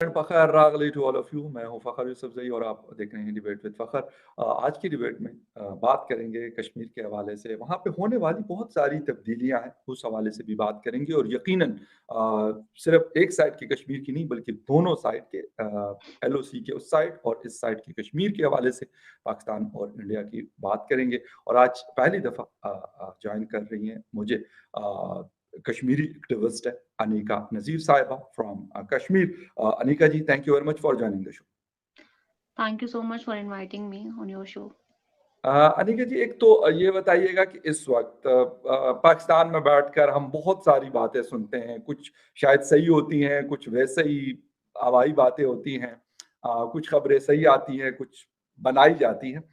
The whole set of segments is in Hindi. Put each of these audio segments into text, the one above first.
फ़खर रागली टू ऑल ऑफ यू। मैं हूँ फ़खर यूसुफ़ज़ई और आप देख रहे हैं डिबेट विद फ़खर। आज की डिबेट में बात करेंगे कश्मीर के हवाले से, वहाँ पे होने वाली बहुत सारी तब्दीलियाँ हैं, उस हवाले से भी बात करेंगे और यकीनन सिर्फ़ एक साइड की कश्मीर की नहीं बल्कि दोनों साइड के एलओसी के उस साइड और इस साइड की कश्मीर के हवाले से पाकिस्तान और इंडिया की बात करेंगे। और आज पहली दफ़ा जॉइन कर रही हैं मुझे कश्मीरी एक्टिविस्ट है अनीका नज़ीर साहिबा from Kashmir. Anika ji, thank you very much for joining the show. Thank you so much for inviting me on your show. Anika ji, एक तो ये बताइएगा कि इस वक़्त पाकिस्तान में बैठकर हम बहुत सारी बातें सुनते हैं, कुछ शायद सही होती हैं, कुछ वैसे ही हवाई बातें होती हैं। कुछ खबरें सही आती हैं, कुछ बनाई जाती हैं।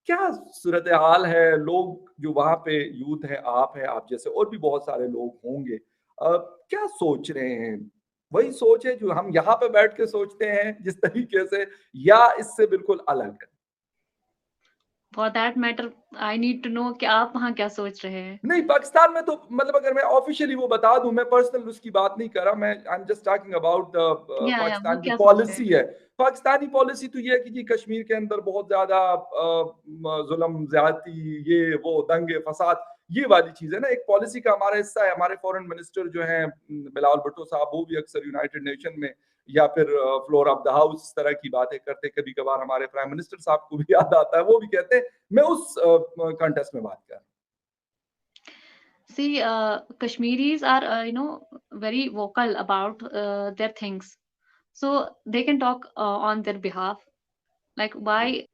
क्या सूरत-ए-हाल है? लोग जो वहाँ पे यूथ है, आप हैं, आप जैसे और भी बहुत सारे लोग होंगे। क्या सोच रहे हैं? वही सोच है जो हम यहाँ पे बैठ के सोचते हैं जिस तरीके से, या इससे बिल्कुल अलग है? For that matter, I need to know कि आप वहाँ क्या सोच रहे हैं? नहीं, पाकिस्तान में तो मतलब अगर मैं ऑफ़िशियली वो बता दूँ, मैं पर्सनल उसकी बात नहीं कर रहा, मैं I am just talking about या वो पाकिस्तान की क्या सोच रहे पॉलिसी हैं? है। पाकिस्तानी पॉलिसी तो ये है कि जी कश्मीर के अंदर बहुत ज़्यादा ज़ुल्म, ज़्यादती, ये वो दंगे, फ़साद, ये वाली चीज़ है ना, एक पॉलिसी का हमारा हिस्सा है। हमारे फ़ॉरेन मिनिस्टर जो हैं बिलावल भुट्टो साहब, वो भी अक्सर यूनाइटेड नेशन में या फिर फ्लोर ऑफ द हाउस इस तरह की बातें करते हैं। कभी-कभार हमारे प्राइम मिनिस्टर साहब को भी याद आता है, वो भी कहते हैं। मैं उस कॉन्टेक्स्ट में बात कर रहा हूँ। See, Kashmiris are, very vocal about their things. So they can talk on their behalf. Like why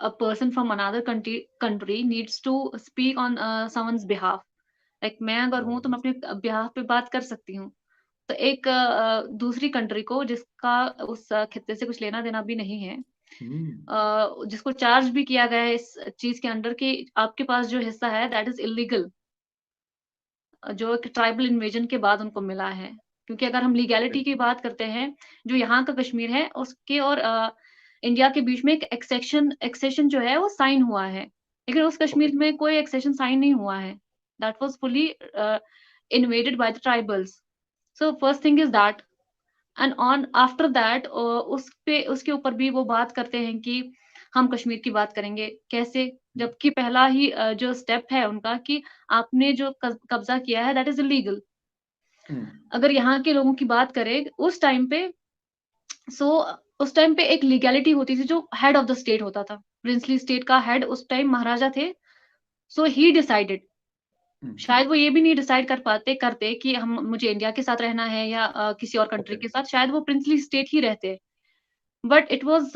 a person from another country needs to speak on someone's behalf. Like मैं अगर हूँ तो मैं अपने behalf पे बात कर सकती हूँ। तो एक दूसरी कंट्री को जिसका उस खित्ते से कुछ लेना देना भी नहीं है, हुँ। जिसको चार्ज भी किया गया है इस चीज के अंडर कि आपके पास जो हिस्सा है दैट इज इलीगल, जो एक ट्राइबल इन्वेजन के बाद उनको मिला है। क्योंकि अगर हम लीगैलिटी की बात करते हैं, जो यहाँ का कश्मीर है उसके और इंडिया के बीच में एक एक्सेशन जो है वो साइन हुआ है। लेकिन उस ओके। कश्मीर में कोई एक्सेशन साइन नहीं हुआ है। That was fully invaded by the tribals. So first thing is that. And on after that उस पे उसके ऊपर भी वो बात करते हैं कि हम कश्मीर की बात करेंगे। कैसे? जबकि पहला ही जो स्टेप है उनका कि आपने जो कब्ज़ा किया है दैट इज़ इल्लीगल। हुँ। अगर यहाँ के लोगों की बात करें उस टाइम पे, सो उस टाइम पे एक लीगैलिटी होती थी जो हेड ऑफ द स्टेट होता था। प्रिंसली स्टेट का हेड उस टाइम महाराजा थे। सो ही डिसाइडेड। हुँ। शायद वो ये भी नहीं डिसाइड करते कि हम मुझे इंडिया के साथ रहना है या किसी और कंट्री ओके। के साथ। शायद वो प्रिंसली स्टेट ही रहते। But it was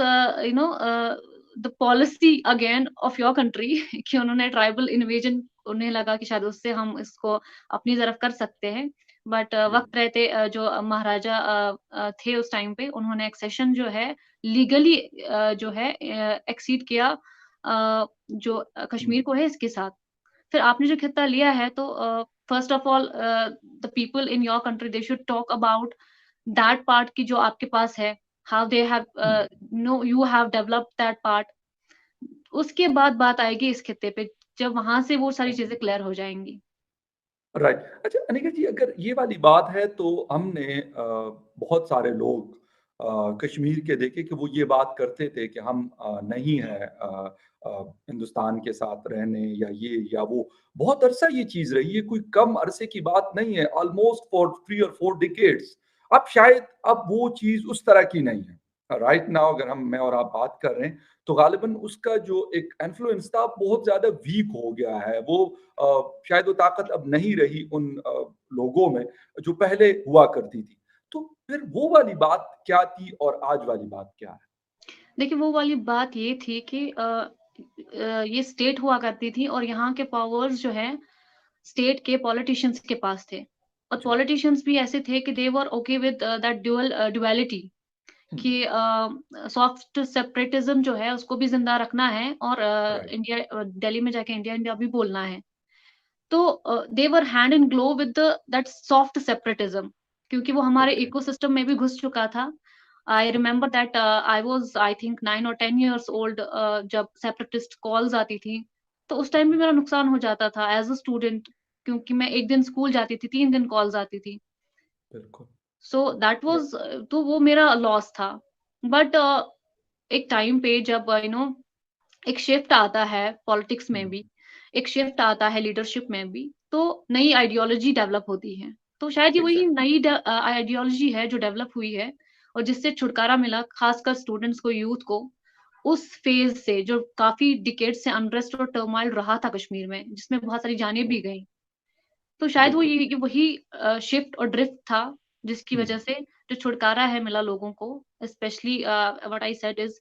the policy again of your country कि उन्होंने ट्राइबल इन्वेजन, उन्हें लगा कि शायद उससे हम इसको अपनी तरफ कर सकते हैं। बट जी। वक़्त रहते जो महाराजा थे उस टाइम पे, उन्होंने एक्सेशन जो है लीगली जो है एक्सीड किया जो हुँ। कश्मीर को है इसके साथ। फिर आपने जो खित्ता लिया है तो first of all the people in your country they should talk about that part की जो आपके पास है, how they have hmm. You have developed that part. उसके बाद बात आएगी इस खित्ते पे, जब वहाँ से वो सारी ओके। चीज़ें क्लियर हो जाएँगी। राइट। अच्छा अनिका जी, अगर ये वाली बात है तो हमने बहुत सारे लोग कश्मीर के देखे कि वो ये बात करते थे कि हम नहीं हैं हिंदुस्तान के साथ रहने या ये या वो। बहुत अरसा ये चीज़ रही है, कोई कम अरसे की बात नहीं है, ऑलमोस्ट फॉर 3 और 4 डिकेड्स। अब शायद अब वो चीज़ उस तरह की नहीं है। राइट नाउ अगर मैं और आप बात कर रहे हैं, तो ग़ालिबन उसका जो एक इन्फ्लुएंस था बहुत ज़्यादा वीक हो गया है। वो शायद वो ताकत अब नहीं रही उन लोगों में जो पहले हुआ करती थी। तो फिर वो वाली बात क्या थी और आज वाली बात क्या है? देखिए, वो वाली बात ये थी कि ये स्टेट हुआ करती थी और यहाँ के पावर्स जो हैं, स्टेट के पॉलिटिशियंस के पास थे। और जी। पॉलिटिशियंस भी ऐसे थे कि दे वर ओके विद दैट ड्युअलिटी हुँ। कि सॉफ्ट सेपरेटिज्म जो है उसको भी ज़िंदा रखना है और राइट। दिल्ली में जाके इंडिया, इंडिया भी बोलना है। तो they were hand in glove with that soft separatism, क्योंकि वो हमारे ओके। इकोसिस्टम में भी घुस चुका था। I okay. Remember that I was I think 9 और 10 इयर्स ओल्ड जब सेपरेटिस्ट कॉल्स आती थी, तो उस टाइम भी मेरा नुकसान हो जाता था एज़ अ स्टूडेंट, क्योंकि मैं 1 दिन स्कूल जाती थी, 3 दिन कॉल्स आती थी। बिल्कुल। सो दैट वाज, तो वो मेरा लॉस था। बट एक टाइम पे जब एक शिफ्ट आता है पॉलिटिक्स में भी, एक शिफ्ट आता है लीडरशिप में भी, तो नई आइडियोलॉजी डेवलप होती है। तो शायद ये वही एग्जैक्ट नई आइडियोलॉजी है जो डेवलप हुई है और जिससे छुटकारा मिला खासकर स्टूडेंट्स को, यूथ को, उस फेज से जो काफी डिकेड से अनरेस्ट और टर्मोइल रहा था कश्मीर में, जिसमें बहुत सारी जानें भी गईं। तो शायद वो बिल्कुल। ये वही शिफ्ट और ड्रिफ्ट था जिसकी हम्म, वजह से जो छुटकारा है मिला लोगों को, specially what I said is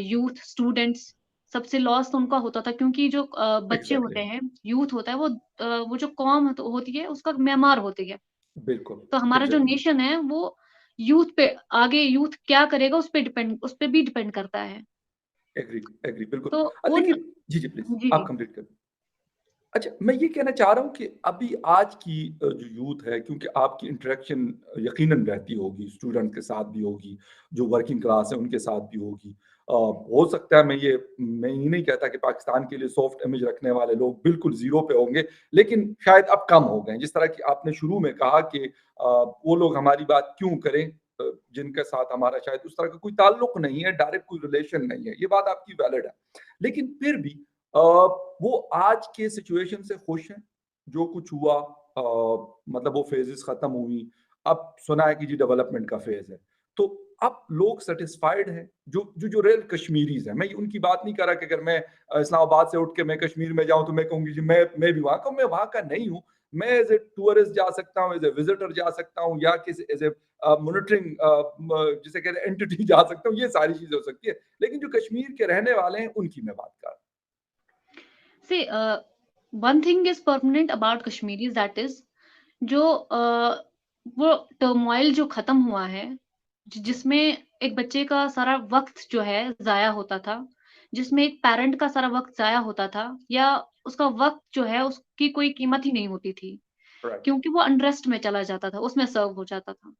youth students. सबसे लॉस तो उनका होता था क्योंकि जो बच्चे एग्जैक्टली। होते हैं, यूथ होता है, वो जो कौम होती है उसका मेमार होती है। बिल्कुल। तो हमारा जो एग्जैक्टली। नेशन है वो यूथ पे, आगे यूथ क्या करेगा उस पे भी डिपेंड करता है। एग्री, एग्री, बिल्कुल। तो उन लेकिन जी, जी, प्लीज़ जी आप कंप्लीट करें। अच्छा, मैं ये कहना चाह रहा हूँ कि अभी आज की जो यूथ है, क्योंकि आपकी इंटरेक्शन यकीनन रहती होगी, स्टूडेंट के साथ भी होगी, जो वर्किंग क्लास है उनके साथ भी होगी। हो सकता है मैं ये नहीं कहता कि पाकिस्तान के लिए सॉफ्ट इमेज रखने वाले लोग बिल्कुल ज़ीरो पे होंगे, लेकिन शायद अब कम हो गए हैं। जिस तरह की आपने शुरू में कहा कि वो लोग हमारी बात क्यों करें जिनके साथ हमारा शायद उस तरह का कोई ताल्लुक नहीं है, डायरेक्ट कोई रिलेशन नहीं है। ये बात आपकी वैलिड है। लेकिन फिर भी अ, वो आज के सिचुएशन से खुश हैं, जो कुछ हुआ मतलब वो फेजेस खत्म हुई, अब सुना है कि जी डेवलपमेंट का फेज है। तो अब लोग सेटिस्फाइड हैं, जो रियल कश्मीरीज हैं। मैं उनकी बात नहीं कर रहा कि अगर मैं इस्लामाबाद से उठ के मैं कश्मीर में जाऊं तो मैं कहूंगी जी मैं भी वहां का, मैं वहां का नहीं हूं। मैं एज ए टूरिस्ट जा सकता हूँ, एज ए विजिटर जा सकता हूँ, या किसी एज ए मॉनिटरिंग जिसे कहते हैं एंटिटी जा सकता हूँ। ये सारी चीजें हो सकती है, लेकिन जो कश्मीर के रहने वाले हैं उनकी मैं बात कर रहा See, one thing is permanent about Kashmiris, that is जो वो टर्मोइल जो खत्म हुआ है, जिसमें एक बच्चे का सारा वक्त जो है जाया होता था, जिसमें एक पेरेंट का सारा वक्त जाया होता था, या उसका वक्त जो है उसकी कोई कीमत ही नहीं होती थी, हूँ। राइट। क्योंकि वो अनरेस्ट में चला जाता था, उसमें सर्व हो जाता था।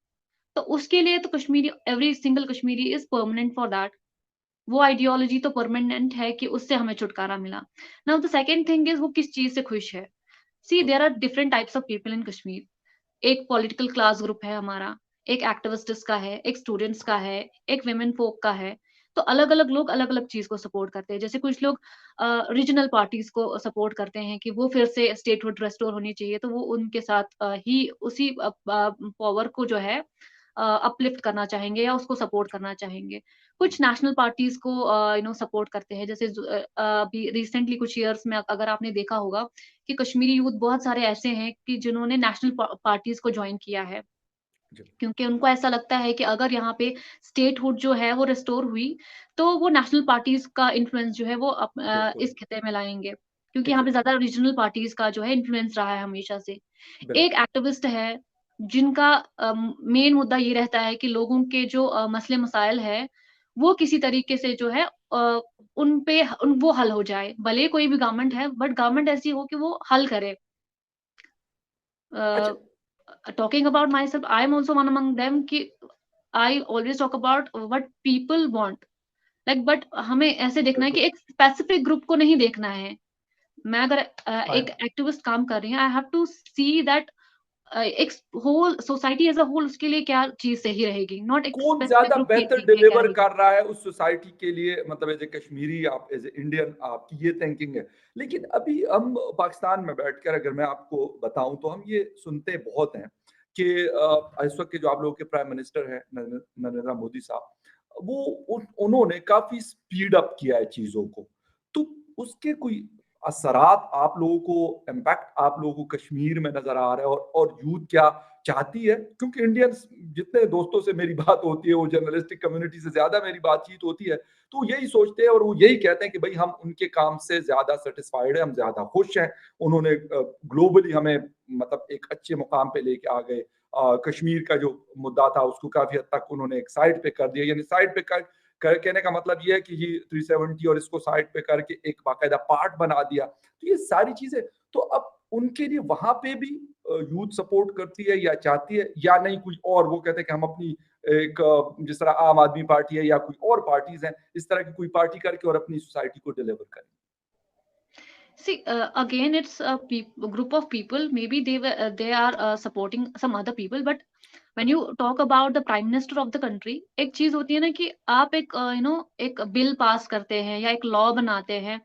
तो उसके लिए तो Kashmiri, every single Kashmiri is permanent for that. वो आइडियोलॉजी तो परमानेंट है कि उससे हमें छुटकारा मिला। Now the second thing is वो किस चीज से खुश है। See, there are different types of people in Kashmir. एक पॉलिटिकल क्लास ग्रुप है हमारा, एक एक्टिविस्ट्स का है, एक स्टूडेंट्स का है, एक विमेन फोक का है। तो अलग अलग लोग अलग अलग चीज को सपोर्ट करते हैं। जैसे कुछ लोग रीजनल पार्टीज को सपोर्ट करते हैं कि वो फिर से स्टेटहुड रेस्टोर होनी चाहिए, तो वो उनके साथ ही उसी पावर को जो है अपलिफ्ट करना चाहेंगे या उसको सपोर्ट करना चाहेंगे। कुछ नेशनल पार्टीज को सपोर्ट करते हैं। जैसे अभी रिसेंटली कुछ ईयर्स में अगर आपने देखा होगा कि कश्मीरी यूथ बहुत सारे ऐसे हैं कि जिन्होंने नेशनल पार्टीज को ज्वाइन किया है, जी, क्योंकि उनको ऐसा लगता है कि अगर यहाँ पे स्टेटहुड जो है वो रिस्टोर हुई, तो वो नेशनल पार्टीज का इन्फ्लुएंस जो है वो बिल्कुल। इस खिते में लाएंगे, क्योंकि यहाँ पे एग्ज़ैक्टली, ज्यादा रीजनल पार्टीज का जो है इन्फ्लुएंस रहा है हमेशा से। एक बिल्कुल। एक्टिविस्ट है जिनका मेन मुद्दा ये रहता है कि लोगों के जो मसले मसाइल है वो किसी तरीके से जो है उन पे वो हल हो जाए, भले कोई भी गवर्नमेंट है बट गवर्नमेंट ऐसी हो कि वो हल करे। अच्छा, talking about myself, I am also one among them कि I always talk about what people want, like but हमें ऐसे देखना है कि बिल्कुल। एक स्पेसिफिक ग्रुप को नहीं देखना है। मैं अगर हाँ, एक एक्टिविस्ट काम कर रही हूँ, I have to see that एक whole society as a whole उसके लिए क्या चीज़ सही रहेगी, नॉट एक कौन स्पेसिफिक ज़्यादा ग्रुप के बेहतर लिए क्या डिलीवर रहेगी। कर रहा है उस सोसाइटी के लिए, मतलब एज़ ए कश्मीरी, आप एज़ ए इंडियन, आपकी ये थिंकिंग है। लेकिन अभी हम पाकिस्तान में बैठकर अगर मैं आपको बताऊँ तो हम ये सुनते बहुत हैं कि इस वक़्त के जो आप लोगों के प्राइम मिनिस्टर हैं नरेंद्र मोदी साहब, वो उन्होंने काफ़ी स्पीड अप किया है चीज़ों को। तो उसके कोई असरात आप लोगों को, इम्पैक्ट आप लोगों को कश्मीर में नज़र आ रहा है, और यूथ क्या चाहती है? क्योंकि इंडियंस जितने दोस्तों से मेरी बात होती है, वो जर्नलिस्टिक कम्युनिटी से ज़्यादा मेरी बातचीत होती है, तो यही सोचते हैं और वो यही कहते हैं कि भई हम उनके काम से ज़्यादा सैटिस्फाइड हैं, हम ज़्यादा खुश हैं। उन्होंने ग्लोबली हमें मतलब एक अच्छे मुकाम पे लेके आ गए। कश्मीर का जो मुद्दा था उसको काफ़ी हद तक उन्होंने एक साइड पे कर दिया, यानी साइड पे कहने का मतलब ये है कि ये 370 और इसको साइड पे करके एक बाकायदा पार्ट बना दिया। तो ये सारी चीज़ें, तो अब उनके लिए वहाँ पे भी यूथ सपोर्ट करती है या चाहती है, या नहीं कुछ और, वो कहते हैं कि हम अपनी एक जिस तरह आम आदमी पार्टी है या कोई और पार्टीज हैं, इस तरह की कोई पार्टी करके और अपनी सोसाइटी को डिलीवर करें। See, again, it's a group of people. Maybe they are supporting some other people, but when you talk about the prime minister of the country, एक चीज होती है ना कि आप एक एक बिल पास करते हैं या एक लॉ बनाते हैं,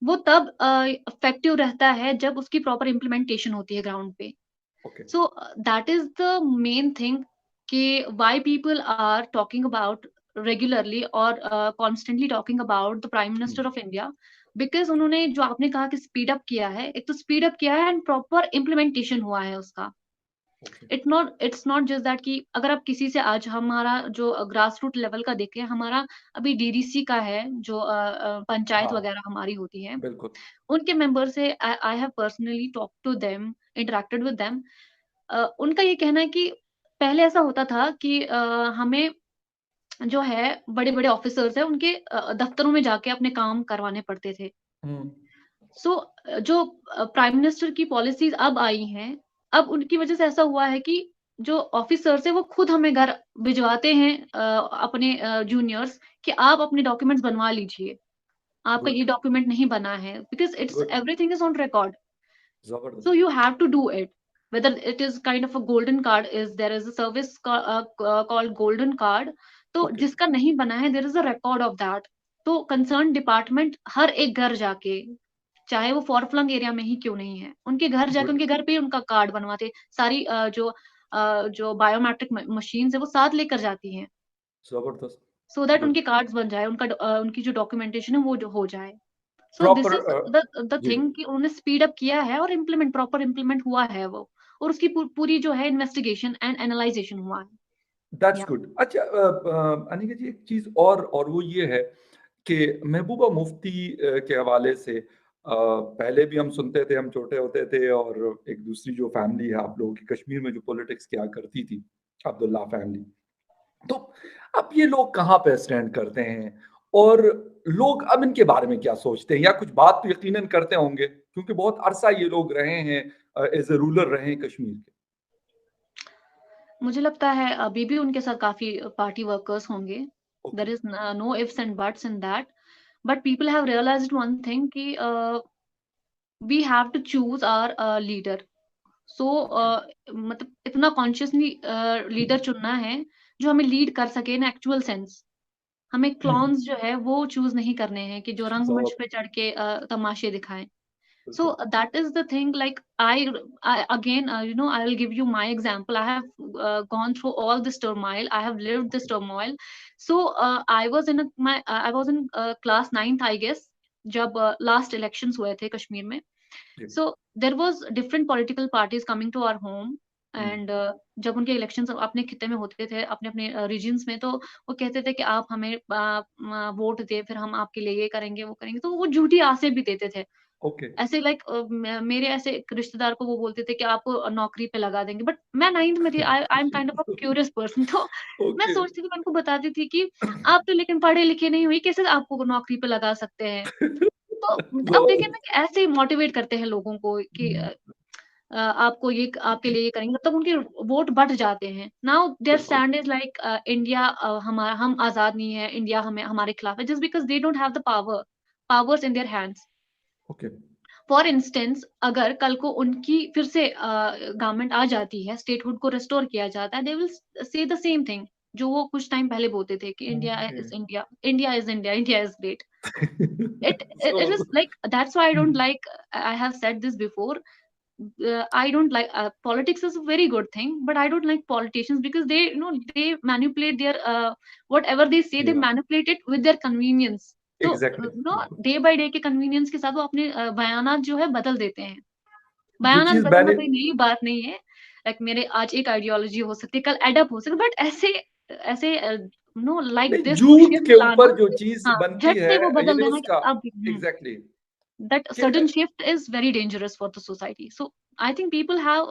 वो तब इफेक्टिव रहता है जब उसकी प्रॉपर इम्प्लीमेंटेशन होती है ग्राउंड पे। Okay. So that is the main thing कि why people are talking about regularly or constantly talking about the Prime hmm, Minister of India, because उन्होंने जो आपने कहा कि स्पीड अप किया है, एक तो स्पीड अप किया है एंड प्रॉपर इम्प्लीमेंटेशन हुआ है उसका। Okay. It's not just that कि अगर आप किसी से आज हमारा जो ग्रास रूट लेवल का देखें, हमारा अभी डीडीसी का है जो पंचायत हाँ, वगैरह हमारी होती है, बिल्कुल। उनके मेंबर से I have personally talk to them, interacted with them. उनका ये कहना है कि पहले ऐसा होता था कि हमें जो है बड़े-बड़े ऑफिसर्स हैं उनके दफ्तरों में जाके अपने काम करवाने पड़ते थे। हुँ, सो जो प्राइम मिनिस्टर की पॉलिसीज़ अब आई हैं, अब उनकी वजह से ऐसा हुआ है कि जो ऑफिसर्स हैं वो खुद हमें घर भिजवाते हैं अपने जूनियर्स कि आप अपने डॉक्यूमेंट्स बनवा लीजिए। आपका गुड, ये डॉक्यूमेंट नहीं बना है because it's good, everything is on record. So ज़बरदस्त। you have to do it. Whether it is kind of a golden card, is there is a service called golden card. तो ओके, जिसका नहीं बना है, there is a record of that. तो कंसर्न डिपार्टमेंट हर एक घर जाके, चाहे वो फॉर फ्लंग एरिया में ही क्यों नहीं है, उनके घर जाके गुड, उनके घर पे ही उनका कार्ड बनवाते। सारी जो बायोमेट्रिक मशीन्स है वो साथ लेकर जाती हैं, ज़बरदस्त, सो दैट गुड। उनके कार्ड्स बन जाए, उनकी जो डॉक्यूमेंटेशन है वो जो हो जाए। So this proper is the जी, थिंग कि उन्होंने स्पीड अप किया है और प्रॉपर इम्प्लीमेंट हुआ है वो, और उसकी पूरी जो है इन्वेस्टिगेशन एंड एनालाइजेशन हुआ है। दैट्स या गुड। अच्छा अनिका जी एक चीज़ और वो ये है कि महबूबा मुफ्ती के हवाले से पहले भी हम सुनते थे, हम छोटे होते थे और एक दूसरी जो फैमिली है आप लोगों की कश्मीर में जो पॉलिटिक्स किया करती थी, अब्दुल्ला फैमिली। तो अब ये लोग कहाँ पे स्टैंड करते हैं? और लोग अब इनके बारे में क्या सोचते हैं? या कुछ बात तो यकीनन करते होंगे क्योंकि बहुत अरसा ये लोग रहे हैं एज़ अ रूलर रहे हैं कश्मीर के। मुझे लगता है अभी भी उनके साथ काफी पार्टी वर्कर्स होंगे। Okay. There is no ifs and buts in that, but people have realized one thing कि we have to choose our leader. So okay. मतलब इतना कॉन्शियसली लीडर चुनना है जो हमें लीड कर सके इन एक्चुअल सेंस। हमें हुँ, क्लॉन्स जो है वो चूज़ नहीं करने हैं कि जो रंगमंच ज़बरदस्त, पे चढ़ के तमाशे दिखाएँ। So बिल्कुल। that is the thing. Like I again, I will give you my example. I have gone through all this turmoil. I have lived this okay, turmoil. So I was in class ninth, I guess, जब last elections हुए थे कश्मीर में। जी। So there was different political parties coming to our home, hmm, and जब उनके इलेक्शंस अपने खित्ते में होते थे, अपने-अपने रीजन्स में, तो वो कहते थे कि आप हमें वोट दें, फिर हम आपके लिए ये करेंगे, वो करेंगे। तो वो झूठी आसें भी देते थे। ओके। ऐसे लाइक मेरे ऐसे एक रिश्तेदार को वो बोलते थे कि आपको नौकरी पे लगा देंगे, बट मैं 9th में थी। I am kind of a curious person. तो मैं ओके। सोचती थी, मैं उनको बताती थी कि आप तो लेकिन पढ़े लिखे नहीं हुई, कैसे आपको नौकरी पे लगा सकते हैं। तो अब देखिए ना ज़बरदस्त। कि ऐसे ही मोटिवेट करते हैं लोगों को कि हुँ, आपको ये आपके लिए ये करेंगे, तब उनके वोट बढ़ जाते हैं। नाउ देयर बिल्कुल। स्टैंड इज लाइक इंडिया हम आजाद नहीं है, इंडिया हमें हमारे खिलाफ है, just because they don't have the powers in their hands. Okay. For instance अगर कल को उनकी फिर से गवर्नमेंट आ जाती है, स्टेटहुड को रिस्टोर किया जाता है, they will say the same thing जो वो कुछ टाइम पहले बोलते थे कि okay. India is India, India is great. It is ज़बरदस्त। like that's why I don't hmm, like, I have said this before. I don't like politics is a very good thing, but I don't like politicians because they manipulate their whatever they say, they या manipulate it with their convenience. तो एग्ज़ैक्टली, बिल्कुल। डे बाय डे के कन्वीनियंस के साथ वो अपने बयानात जो है बदल देते हैं। जो बयानात चीज़ बदलना मैंने कोई नई बात नहीं है। लाइक मेरे आज एक आइडियोलॉजी हो सकती है, कल एडअप हो सकती है, बट ऐसे ऐसे नो लाइक नहीं, दिस वो झूठ शिफ्ट के लाना, ऊपर जो चीज़ हाँ, बनती झट है से वो बदल यानी देना कि उसका अब एग्ज़ैक्टली that कि sudden shift is very dangerous for the society. So I think people have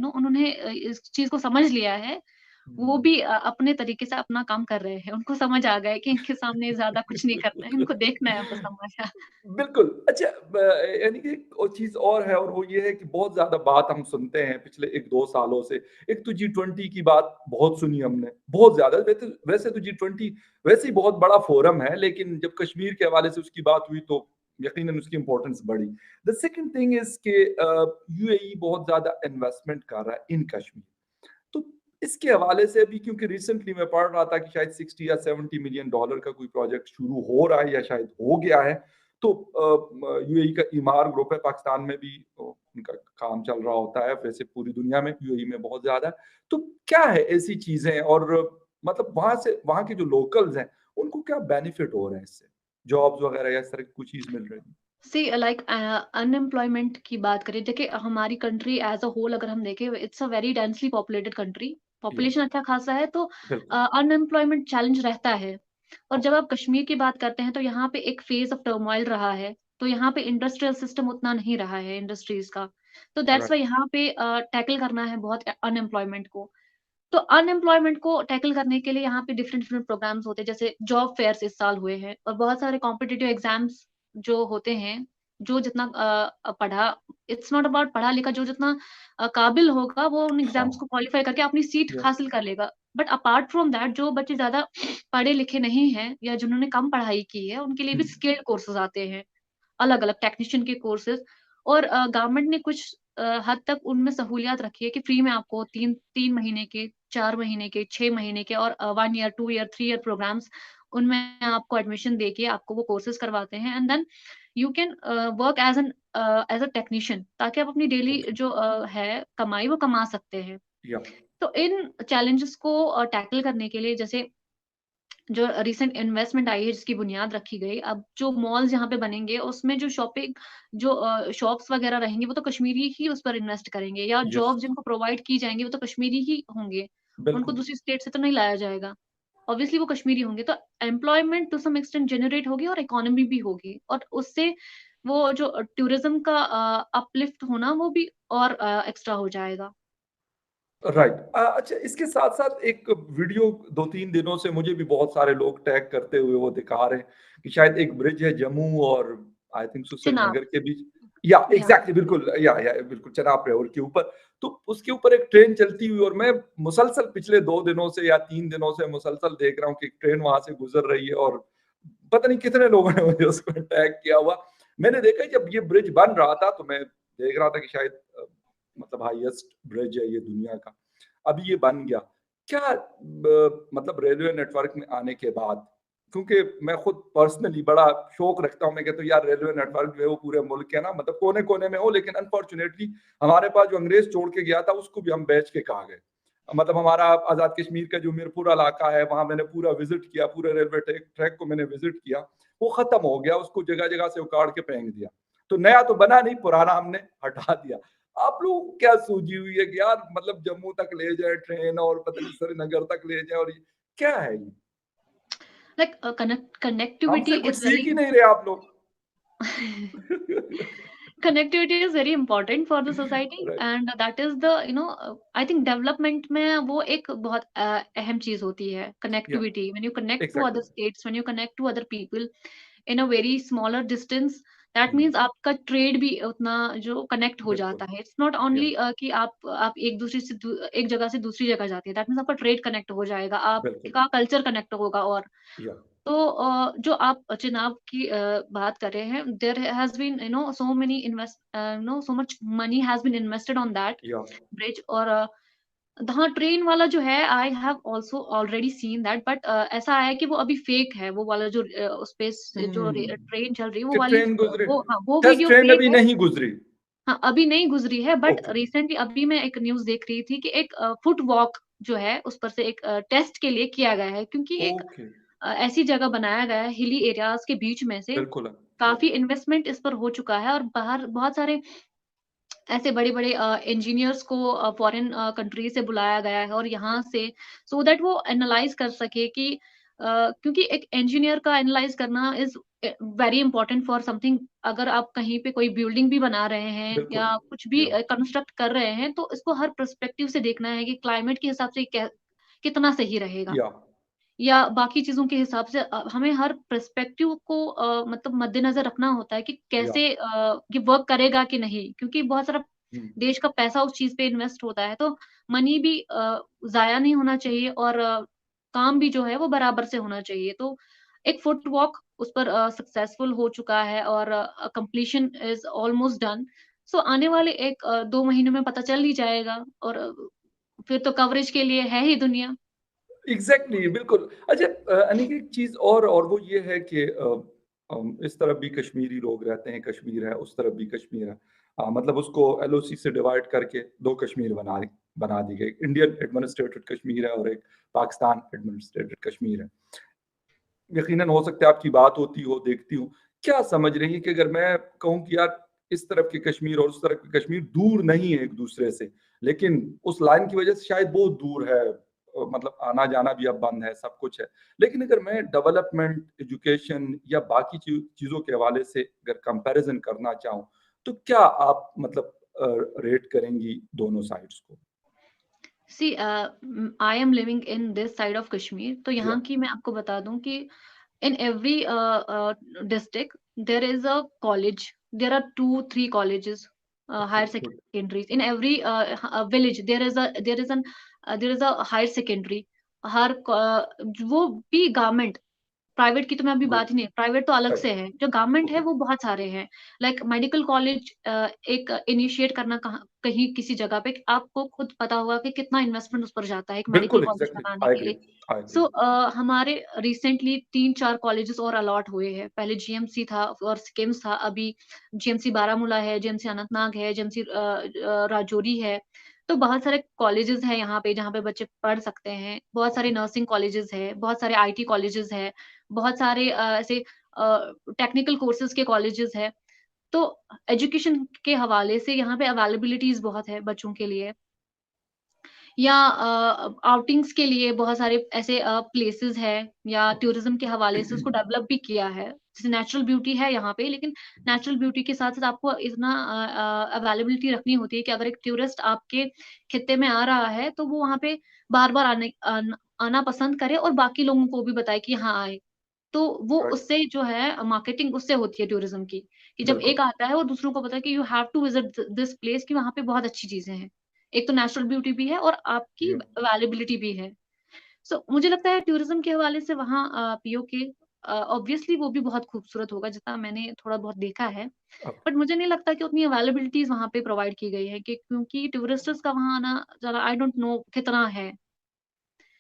उन्होंने इस चीज को समझ लिया है। वो हुँ। भी अपने तरीके से अपना काम कर रहे हैं। उनको समझ आ गया है कि इनके सामने ज्यादा कुछ नहीं करना है, इनको देखना है बस तमाशा। बिल्कुल। अच्छा यानी कि एक और चीज़ और है और वो ये है कि बहुत ज़्यादा बात हम सुनते हैं पिछले 1-2 सालों से। एक तो जी-20 की बात बहुत सुनी हमने, बहुत ज़्यादा। वैसे तो जी-20 वैसे ही बहुत बड़ा फ़ोरम है, लेकिन जब कश्मीर के हवाले से उसकी बात हुई तो यकीनन उसकी इम्पोर्टेंस बढ़ी। द सेकंड थिंग इज़ कि यूएई बहुत ज़्यादा इन्वेस्टमेंट कर रहा है इन कश्मीर। तो इसके हवाले से अभी, क्योंकि रिसेंटली मैं पढ़ रहा था कि शायद 60 या 70 मिलियन डॉलर का कोई प्रोजेक्ट शुरू हो रहा है या शायद हो गया है। तो यूएई का ईमार ग्रुप है, पाकिस्तान में भी उनका काम चल रहा होता है, वैसे पूरी दुनिया में, यूएई में बहुत ज़्यादा। तो क्या है ऐसी चीज़ें, और मतलब वहाँ के जो लोकल्स हैं, उनको क्या बेनिफिट हो रहे हैं इससे? जॉब्स वगैरह या इस तरह की कोई चीज़ मिल रही है? सी लाइक अनएम्प्लॉयमेंट की बात करें, देखिए हमारी कंट्री एज अ होल अगर हम देखें, it's a very densely populated country, या पॉपुलेशन अच्छा खासा है, तो बिल्कुल। अनएम्प्लॉयमेंट चैलेंज रहता है। और जब ओके। आप कश्मीर की बात करते हैं तो यहाँ पे एक फेज ऑफ टर्मोइल रहा है, तो यहाँ पे इंडस्ट्रियल सिस्टम उतना नहीं रहा है इंडस्ट्रीज का, तो दैट्स वाई राइट। यहाँ पे टैकल करना है बहुत अनएम्प्लॉयमेंट को। तो अनएम्प्लॉयमेंट को टैकल करने के लिए यहाँ पे डिफरेंट डिफरेंट प्रोग्राम्स होते हैं, जैसे जॉब फेयर्स इस साल हुए हैं, और बहुत सारे कॉम्पिटिटिव एग्जाम्स जो होते हैं, जो जितना पढ़ा, इट्स नॉट अबाउट पढ़ा लिखा, जो जितना काबिल होगा वो उन हाँ। एग्जाम्स को क्वालिफाई करके अपनी सीट या हासिल कर लेगा। बट अपार्ट फ्रॉम दैट, जो बच्चे ज्यादा पढ़े लिखे नहीं हैं या जिन्होंने कम पढ़ाई की है, उनके लिए भी हुँ। स्किल्ड कोर्सेज आते हैं, अलग-अलग टेक्नीशियन के कोर्सेज़। और गवर्नमेंट ने कुछ हद तक उनमें सहूलियत रखी है कि फ्री में आपको 3 महीने के, 4 महीने के, 6 महीने के और 1 ईयर, 2 ईयर, 3 ईयर प्रोग्राम्स, उनमें आपको एडमिशन देके आपको वो कोर्सेज़ करवाते हैं, and then you can work as a technician, ताकि आप अपनी डेली ओके। जो है कमाई वो कमा सकते हैं। या तो इन चैलेंजेस को टैकल करने के लिए, जैसे जो रिसेंट इन्वेस्टमेंट आई है जिसकी बुनियाद रखी गई, अब जो मॉल्स यहाँ पे बनेंगे उसमें जो शॉप्स वगैरह रहेंगे वो तो कश्मीरी ही उस पर इन्वेस्ट करेंगे, या यस। जॉब जिनको प्रोवाइड की जाएँगी वो तो कश्मीरी ही होंगे। उनको बिल्कुल। दूसरी स्टेट से तो नहीं लाया जाएगा। ऑब्वियसली वो कश्मीरी होंगे, तो employment to some extent generate होगी और इकोनॉमी भी होगी, और उससे वो जो टूरिज़्म का अपलिफ्ट होना वो भी और एक्स्ट्रा हो जाएगा। राइट। अच्छा, इसके साथ-साथ एक वीडियो 2-3 दिनों से मुझे भी बहुत सारे लोग टैग करते हुए वो दिखा रहे हैं कि शायद एक ब्रिज है जम्मू और I think so Chenab, Srinagar के बीच। या या एग्ज़ैक्टली, बिल्कुल, या बिल्कुल चनाब रोड के ऊपर। तो उसके ऊपर एक ट्रेन चलती हुई, और मैं मुसलसल पिछले 2 दिनों से या 3 दिनों से मुसलसल देख रहा हूँ कि एक ट्रेन वहाँ से गुज़र रही है, और पता नहीं कितने लोगों ने मुझे उसको टैग किया हुआ। मैंने देखा जब ये ब्रिज बन रहा था तो मैं देख रहा था कि शायद मतलब हाईएस्ट ब्रिज है ये दुनिया का। अभी ये बन गया। क्या मतलब रेलवे नेटवर्क में आने के बाद, क्योंकि मैं खुद पर्सनली बड़ा शौक रखता हूँ, मैं कहता हूँ यार रेलवे नेटवर्क जो है वो पूरे मुल्क के ना, मतलब कोने-कोने में हो, लेकिन अनफॉर्चुनेटली हमारे पास जो अंग्रेज़ छोड़ के गया था उसको भी हम बेच के खा गए। मतलब हमारा आज़ाद कश्मीर का जो मीरपुर इलाका है, वहाँ मैंने पूरा विज़िट किया, पूरे रेलवे ट्रैक ट्रैक को मैंने विज़िट किया। वो खत्म हो गया, उसको जगह-जगह से उखाड़ के फेंक दिया। तो नया तो बना नहीं, पुराना हमने हटा दिया। आप लोगों को क्या सूझी हुई है कि यार मतलब जम्मू तक ले जाए ट्रेन और पता नहीं श्रीनगर तक ले जाए, और ये क्या है ये? लाइक कनेक्टिविटी हमसे कुछ इज़ सीख वेरी ही नहीं रहे आप लोग। Connectivity is very important for the society, right. And that is the I think development में वो एक बहुत अहम चीज होती है, या connectivity. When you connect to other exactly. States, when you connect to other people in a very smaller distance, that hmm, means आपका ट्रेड भी उतना जो कनेक्ट हो बिल्कुल। जाता है। इट्स नॉट या ओनली कि आप एक दूसरे से एक जगह से दूसरी जगह जाते हैं, दैट मीन्स आपका ट्रेड कनेक्ट हो जाएगा, बिल्कुल। आपका कल्चर कनेक्ट होगा। और या तो जो आप चुनाव की बात कर रहे हैं, there has been so many so much money has been invested on that या ब्रिज। और हाँ, ट्रेन वाला जो है, I have also already seen that, but ऐसा है कि वो अभी फेक है, वो वाला जो उस पे जो हुँ, ट्रेन चल रही है वो कि वाली, ट्रेन गुज़रे, वो हाँ, वो जस्ट वीडियो ट्रेन फेक अभी है। नहीं गुज़री। हाँ, अभी नहीं गुज़री है, बट ओके। रिसेंटली अभी मैं एक न्यूज़ देख रही थी कि एक फुट वॉक जो है उस पर से एक टेस्ट के लिए किया गया है, क्योंकि एक ओके। ऐसी जगह बनाया गया है हिली एरियाज़ के बीच में से, बिल्कुल, काफ़ी बिल्कुल। इन्वेस्टमेंट इस पर हो चुका है, और बाहर बहुत सारे ऐसे बड़े-बड़े इंजीनियर्स को फॉरेन कंट्री से बुलाया गया है, और यहाँ से सो दैट वो एनालाइज़ कर सके कि क्योंकि एक इंजीनियर का एनालाइज़ करना is very important for something. अगर आप कहीं पे कोई बिल्डिंग भी बना रहे हैं बिल्कुल। या कुछ भी या कंस्ट्रक्ट कर रहे हैं, तो इसको हर पर्सपेक्टिव से देखना है कि क्लाइमेट के हिसाब से कितना सही रहेगा। या या बाकी चीज़ों के हिसाब से हमें हर पर्सपेक्टिव को मतलब मद्देनज़र रखना होता है कि या कैसे ये वर्क करेगा कि नहीं, क्योंकि बहुत सारा हुँ, देश का पैसा उस चीज़ पे इन्वेस्ट होता है, तो मनी भी ज़ाया नहीं होना चाहिए, और काम भी जो है वो बराबर से होना चाहिए। तो एक फुट वॉक उस पर सक्सेसफुल हो चुका है और कंप्लीशन इज़ ऑलमोस्ट डन। सो आने वाले 1-2 महीनों में पता चल ही जाएगा और फिर तो कवरेज के लिए है ही दुनिया। एग्ज़ैक्टली बिल्कुल। अच्छा अनिक एक चीज़ और वो ये है कि इस तरफ भी कश्मीरी लोग रहते हैं, कश्मीर है, उस तरफ भी कश्मीर है। मतलब उसको एलओसी से डिवाइड करके 2 कश्मीर बना दी गई। इंडियन एडमिनिस्ट्रेटेड कश्मीर है और एक पाकिस्तान एडमिनिस्ट्रेटेड कश्मीर है। यकीनन हो सकता है आपकी बात होती हो, देखती हूँ। क्या समझ रही हैं कि अगर मैं कहूँ कि यार इस तरफ के कश्मीर और उस तरफ के कश्मीर दूर नहीं है एक-दूसरे से, लेकिन उस लाइन की वजह से शायद बहुत दूर है मतलब आना-जाना भी अब बंद है, सब कुछ है। लेकिन अगर मैं डेवलपमेंट, एजुकेशन या बाकी चीज़ों के हवाले से अगर कंपैरिज़न करना चाहूँ, तो क्या आप मतलब रेट करेंगी दोनों साइड्स को? See I am living in this side of Kashmir, तो या यहाँ की मैं आपको बता दूँ कि in every district there is a college. There are 2-3 colleges, okay, higher good, secondaries in every village. There is a higher secondary. हर वो भी गवर्नमेंट, प्राइवेट की तो मैं अभी गुड, बात ही नहीं, प्राइवेट तो अलग राइट, से है। जो गवर्नमेंट है ओके। वो बहुत सारे हैं। लाइक मेडिकल कॉलेज एक इनिशिएट करना कहाँ कहीं किसी जगह पे आपको खुद पता होगा कि कितना इन्वेस्टमेंट उस पर जाता है एक मेडिकल बिल्कुल, कॉलेज एग्ज़ैक्टली, बनाने आई के एग्री, लिए। I agree. सो हमारे रिसेंटली 3-4 कॉलेजेस और अलॉट हुए हैं। पहले जीएमसी था और सिकिम्स था, अभी जीएमसी बारामूला है, जीएमसी अनंतनाग है, जीएमसी राजौरी है। तो बहुत सारे कॉलेजेस हैं यहाँ पे जहाँ पे बच्चे पढ़ सकते हैं। बहुत सारे ओके, नर्सिंग कॉलेजेस हैं, बहुत सारे आईटी कॉलेजेस हैं, बहुत सारे ऐसे टेक्निकल कोर्सेज़ के कॉलेजेस हैं। तो एजुकेशन के हवाले से यहाँ पे अवेलेबिलिटीज़ बहुत है बच्चों के लिए। या आउटिंग्स के लिए बहुत सारे ऐसे प्लेसेस हैं या ओके। टूरिज़्म के हवाले से उसको डेवलप भी किया है। जैसे नेचुरल ब्यूटी है यहाँ पे, लेकिन नेचुरल ब्यूटी के साथ-साथ आपको इतना अवेलेबिलिटी रखनी होती है कि अगर एक टूरिस्ट आपके खित्ते में आ रहा है, तो वो वहाँ पे बार-बार आना पसंद करे और बाकी लोगों को भी बताए कि यहाँ आए। तो वो राइट, उससे जो है मार्केटिंग उससे होती है टूरिज़्म की, कि जब बिल्कुल, एक आता है और दूसरों को पता है कि you have to visit this place कि वहाँ पे बहुत अच्छी चीज़ें हैं। एक तो नेचुरल ब्यूटी भी है और आपकी या अवेलेबिलिटी भी है। सो मुझे लगता है टूरिज़्म के हवाले से वहाँ पीओके ऑब्वियसली वो भी बहुत खूबसूरत होगा जितना मैंने थोड़ा बहुत देखा है। अब बट मुझे नहीं लगता कि उतनी अवेलेबिलिटीज़ वहाँ पे प्रोवाइड की गई है कि क्योंकि टूरिस्टर्स का वहाँ आना ज़रा आई डोंट नो कितना है।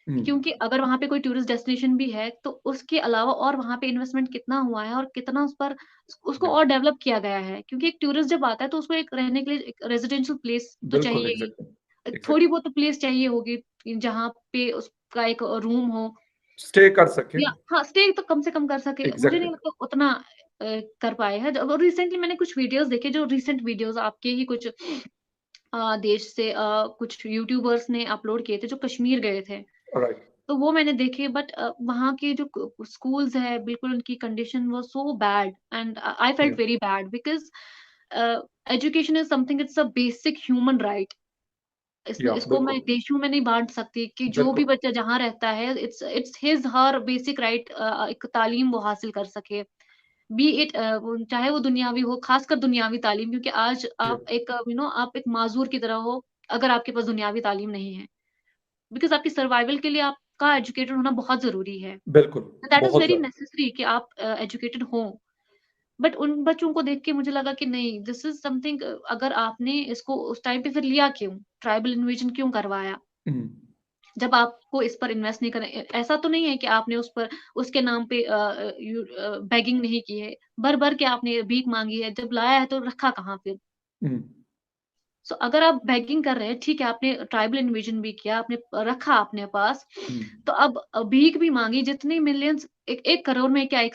हुँ, क्योंकि अगर वहाँ पे कोई टूरिस्ट डेस्टिनेशन भी है, तो उसके अलावा और वहाँ पे इन्वेस्टमेंट कितना हुआ है और कितना उस पर उसको या और डेवलप किया गया है। क्योंकि एक टूरिस्ट जब आता है, तो उसको एक रहने के लिए एक रेज़िडेंशियल प्लेस तो बिल्कुल, चाहिए ही। एग्ज़ैक्टली, थोड़ी एग्ज़ैक्टली। बहुत तो प्लेस चाहिए होगी, जहाँ पे उसका एक रूम हो स्टे कर सकें, या हाँ, स्टे तो कम से कम कर सके। मुझे नहीं एग्ज़ैक्टली, लगता उतना कर पाए हैं। जब रिसेंटली मैंने कुछ वीडियोज़ देखे, जो रीसेंट वीडियोज़ आपके ही कुछ देश से कुछ यूट्यूबर्स ने अपलोड किए थे, जो कश्मीर गए थे। राइट, तो वो मैंने देखे, बट वहाँ के जो स्कूल्स हैं बिल्कुल उनकी condition was so bad and I या felt very bad because education is something, it's a basic human right. इसमें इसको मैं बिल्कुल, देशों में नहीं बाँट सकती कि जो भी बिल्कुल, बच्चा जहाँ रहता है it's it's his her basic right, एक तालीम वो हासिल कर सके। बी इट वो चाहे वो दुनियावी हो, ख़ासकर दुनियावी तालीम, क्योंकि आज या आप एक आप एक माज़ूर की तरह हो अगर आपके पास दुनियावी तालीम नहीं है। बिकॉज़ आपकी सर्वाइवल के लिए आपका एजुकेटेड होना बहुत ज़रूरी है। बिल्कुल, दैट इज़ बहुत वेरी ज़्यादा, नेसेसरी कि आप एजुकेटेड हों। बट उन बच्चों को देख के मुझे लगा कि नहीं, दिस इज़ समथिंग, अगर आपने इसको उस टाइम पे फिर लिया क्यों? ट्राइबल इन्वेजन क्यों करवाया? हुँ, जब आपको इस पर इन्वेस्ट नहीं करें ऐसा तो नहीं है कि आपने उस पर उसके नाम पे बेगिंग नहीं की है। भर-भर के आपने भीख माँगी है, जब लाया है तो रखा कहाँ फिर? हुँ, सो अगर आप बेगिंग कर रहे हैं, ठीक है, आपने ट्राइबल इन्वेजन भी किया, आपने रखा अपने पास, हुँ, तो अब भीख भी माँगी, जितनी मिलियंस 1 करोड़ में क्या एक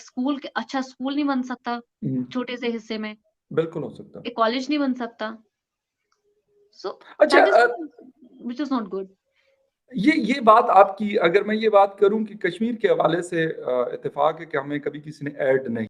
अच्छा स्कूल नहीं बन सकता, हुँ, छोटे से हिस्से में, बिल्कुल हो सकता है। एक कॉलेज नहीं बन सकता। सो अच्छा that is something which is not good. ये बात आपकी अगर मैं ये बात करूँ कि कश्मीर के हवाले से इत्तेफ़ाक है कि हमें कभी किसी ने ऐड नहीं